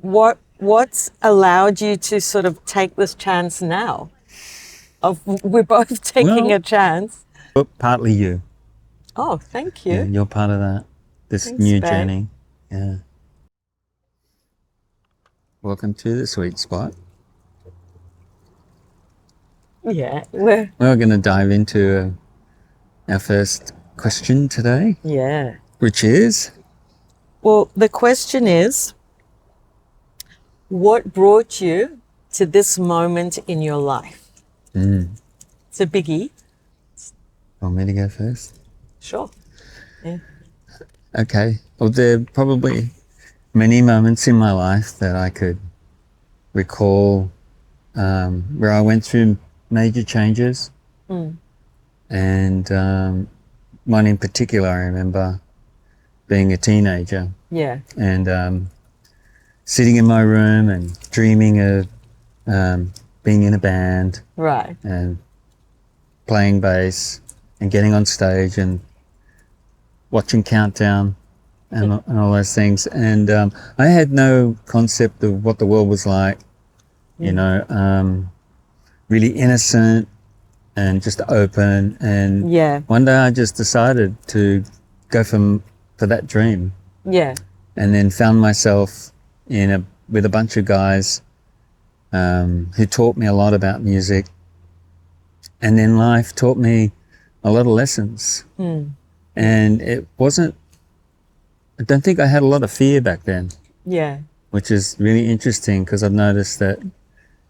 what's allowed you to sort of take this chance now? We're both taking a chance. But partly you. Oh, thank you. Yeah, you're part of that. This Thanks, new babe. journey. Yeah. Welcome to the sweet spot. Yeah, we're going to dive into our first question today, yeah. which is, Well, the question is, what brought you to this moment in your life? It's a biggie. want me to go first? Sure. Yeah. Okay. Well, there are probably many moments in my life that I could recall where I went through major changes. And one in particular, I remember being a teenager Yeah. and sitting in my room and dreaming of being in a band Right. and playing bass and getting on stage and watching Countdown and all those things. And I had no concept of what the world was like, you know, really innocent and just open. And Yeah. one day I just decided to go for that dream. Yeah. And then found myself with a bunch of guys who taught me a lot about music. And then life taught me a lot of lessons. And it wasn't, I don't think I had a lot of fear back then. Yeah. Which is really interesting because I've noticed that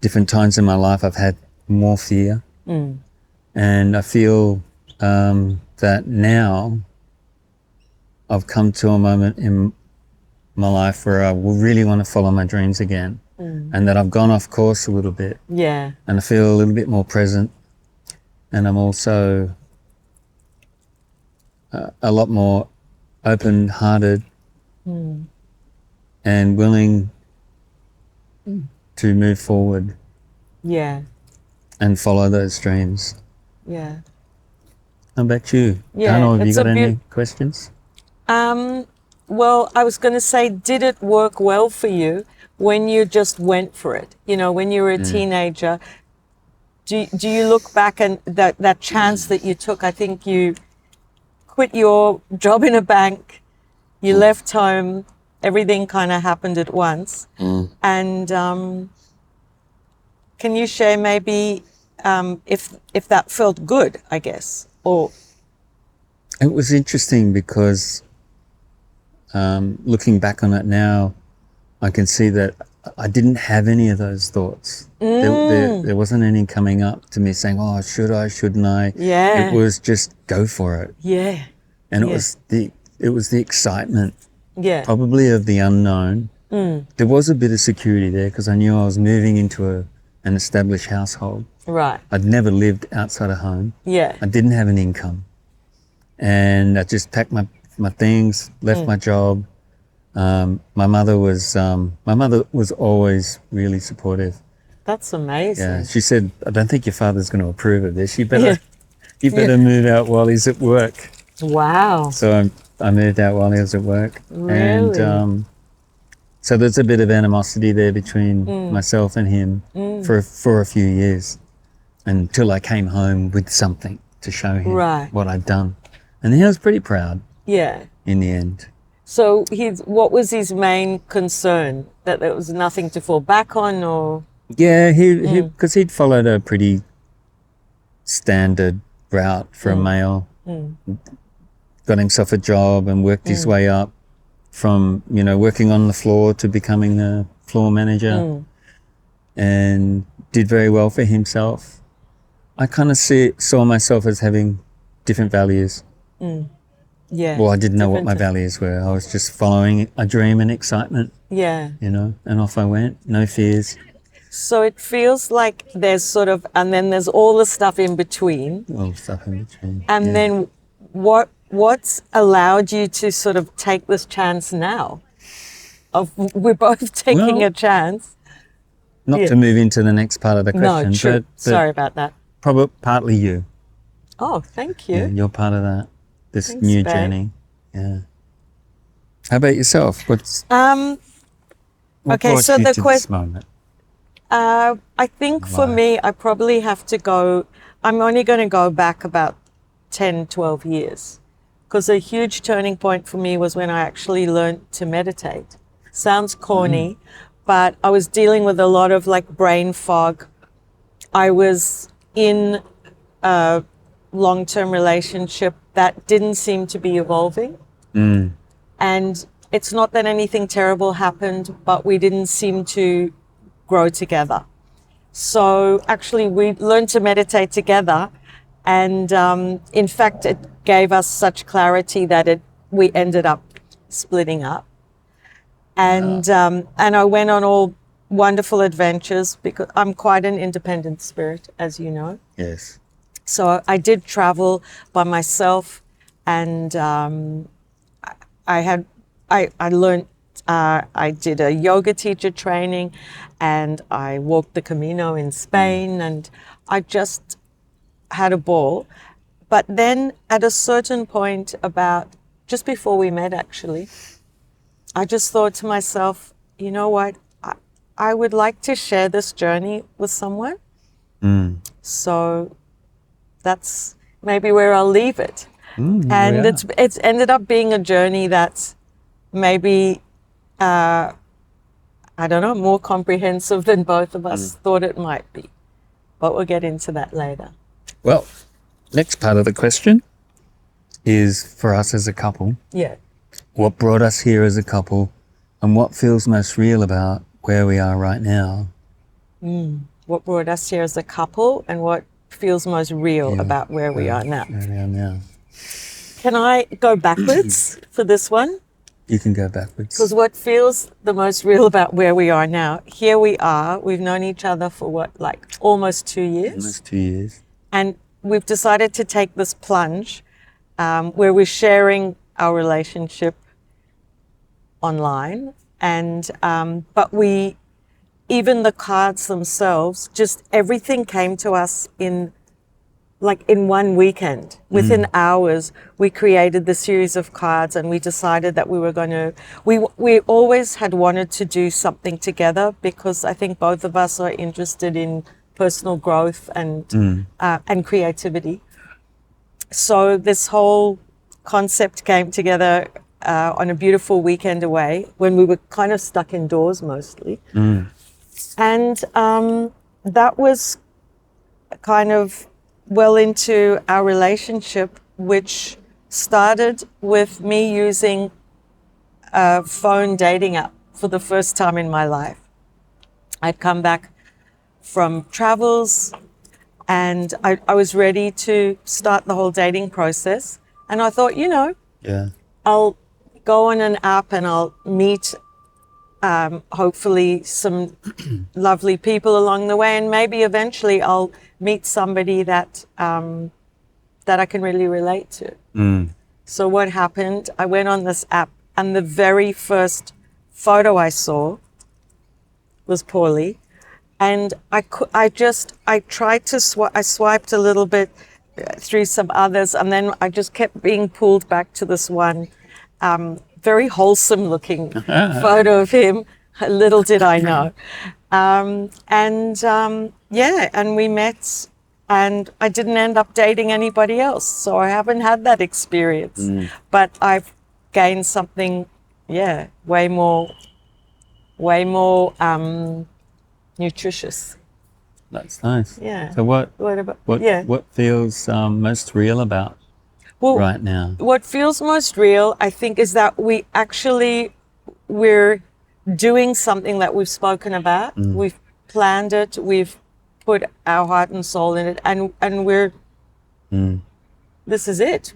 different times in my life I've had more fear. And I feel that now I've come to a moment in my life where I will really want to follow my dreams again. And that I've gone off course a little bit. Yeah. And I feel a little bit more present. And I'm also a lot more open-hearted and willing to move forward. Yeah. And follow those dreams. Yeah. How about you? Yeah, Dana, have you it's got a any questions? Well, I was going to say, did it work well for you when you just went for it? You know, when you were a teenager, do you look back and that chance that you took? I think you quit your job in a bank, you left home, everything kind of happened at once. And can you share maybe if that felt good, I guess, or? It was interesting because looking back on it now, I can see that I didn't have any of those thoughts. There wasn't any coming up to me saying, oh, should I, shouldn't I? Yeah. It was just go for it. Yeah. And it was the excitement, probably of the unknown. There was a bit of security there because I knew I was moving into an established household. Right. I'd never lived outside of home. Yeah. I didn't have an income. And I just packed my things, left my job. My mother was always really supportive. That's amazing. Yeah, she said, I don't think your father's going to approve of this. You better move out while he's at work. Wow. So I moved out while he was at work. Really? And so there's a bit of animosity there between myself and him for a few years until I came home with something to show him what I'd done. And he was pretty proud. Yeah. In the end. So what was his main concern? That there was nothing to fall back on, or? Yeah, because he'd followed a pretty standard route for a male. Got himself a job and worked his way up from, working on the floor to becoming a floor manager and did very well for himself. I kind of saw myself as having different values. Yeah. Well, I didn't know what my values were. I was just following a dream and excitement. Yeah. And off I went, no fears. So it feels like there's sort of, and then there's all the stuff in between. All the stuff in between. And then what's allowed you to sort of take this chance now? We're both taking a chance. Not to move into the next part of the question. No, true. But sorry about that. Probably partly you. Oh, thank you. Yeah, you're part of that. This Thanks, new babe. journey. Yeah. How about yourself? What Okay, brought so you the to this moment? I think for me, I probably have to go, I'm only going to go back about 10, 12 years. Because a huge turning point for me was when I actually learned to meditate. Sounds corny, but I was dealing with a lot of like brain fog. I was in a long-term relationship that didn't seem to be evolving. And it's not that anything terrible happened, but we didn't seem to grow together. So actually, we learned to meditate together, and in fact, it gave us such clarity that we ended up splitting up. And I went on all wonderful adventures because I'm quite an independent spirit, as you know. Yes. So I did travel by myself, and I learned. I did a yoga teacher training, and I walked the Camino in Spain, and I just had a ball. But then at a certain point, about just before we met, actually, I just thought to myself, you know what? I would like to share this journey with someone. So that's maybe where I'll leave it. And Yeah. it's ended up being a journey that's maybe I don't know, more comprehensive than both of us thought it might be. But we'll get into that later. Well, next part of the question is for us as a couple. Yeah. What brought us here as a couple, and what feels most real about where we are right now? What brought us here as a couple and what feels most real about where we are now. Where we are now. Can I go backwards for this one? You can go backwards. Because what feels the most real about where we are now, here we are, we've known each other for what, like almost 2 years? Almost 2 years. And we've decided to take this plunge where we're sharing our relationship online. And, but even the cards themselves, just everything came to us in one weekend. Within hours, we created the series of cards, and we decided that we were going to, we always had wanted to do something together because I think both of us are interested in personal growth and creativity. So this whole concept came together on a beautiful weekend away when we were kind of stuck indoors mostly. And that was kind of well into our relationship, which started with me using a phone dating app for the first time in my life. I'd come back from travels and I was ready to start the whole dating process. And I thought, I'll go on an app and I'll meet hopefully some lovely people along the way, and maybe eventually I'll meet somebody that that I can really relate to. So what happened, I went on this app, and the very first photo I saw was Paulie, and I tried to I swiped a little bit through some others, and then I just kept being pulled back to this one very wholesome looking photo of him. Little did I know. And we met, and I didn't end up dating anybody else. So I haven't had that experience, but I've gained something, way more nutritious. That's nice. Yeah. So what feels most real about right now? What feels most real, I think, is that we're doing something that we've spoken about. We've planned it. We've put our heart and soul in it, and we're. This is it.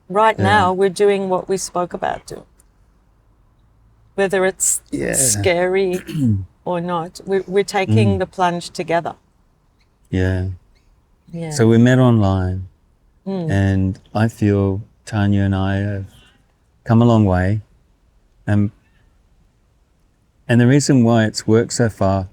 Now we're doing what we spoke about doing. Whether it's scary or not, we're taking the plunge together. Yeah. Yeah. So we met online, and I feel Tanya and I have come a long way, and the reason why it's worked so far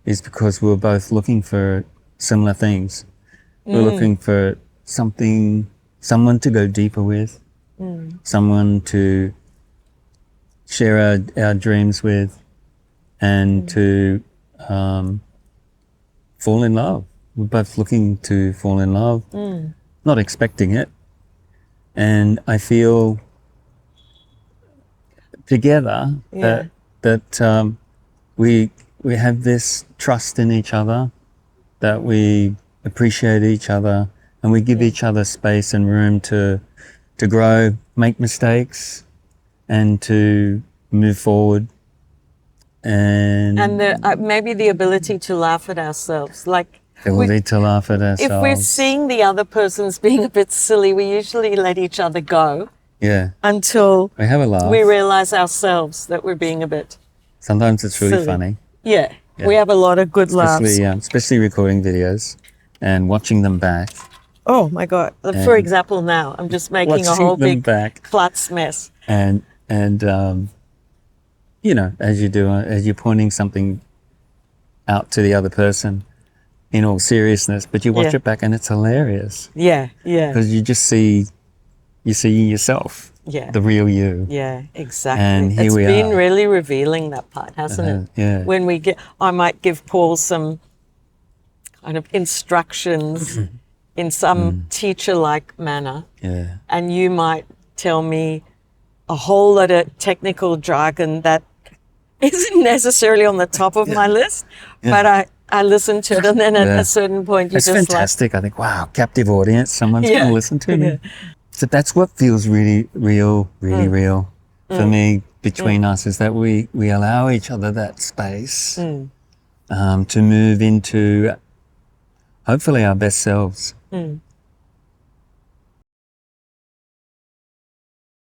is because we were both looking for similar things. We're looking for someone to go deeper with, someone to share our dreams with, and to fall in love. We're both looking to fall in love, not expecting it. And I feel together that we have this trust in each other, that we appreciate each other, and we give each other space and room to grow, make mistakes, and to move forward. And maybe the ability to laugh at ourselves, like ability to laugh at ourselves. If we're seeing the other person's being a bit silly, we usually let each other go. Yeah. Until we have a laugh. We realize ourselves that we're being a bit. Sometimes it's really silly. funny. Yeah. We have a lot of good laughs. Especially recording videos and watching them back. Oh my God! For example, now I'm just making a whole big klutz mess. And you know, as you're pointing something out to the other person in all seriousness, but you watch it back and it's hilarious. Yeah, yeah. Because you just see yourself. Yeah. The real you. Yeah, exactly. And here it's we been are. really revealing, that part, hasn't it? Yeah. When I might give Paul some kind of instructions in some teacher-like manner. Yeah. And you might tell me a whole lot of technical jargon that isn't necessarily on the top of my list, but I listen to it, and then at a certain point it's fantastic. I think, wow, captive audience, someone's going to listen to me. So that's what feels really real, real for me between us, is that we allow each other that space to move into hopefully our best selves.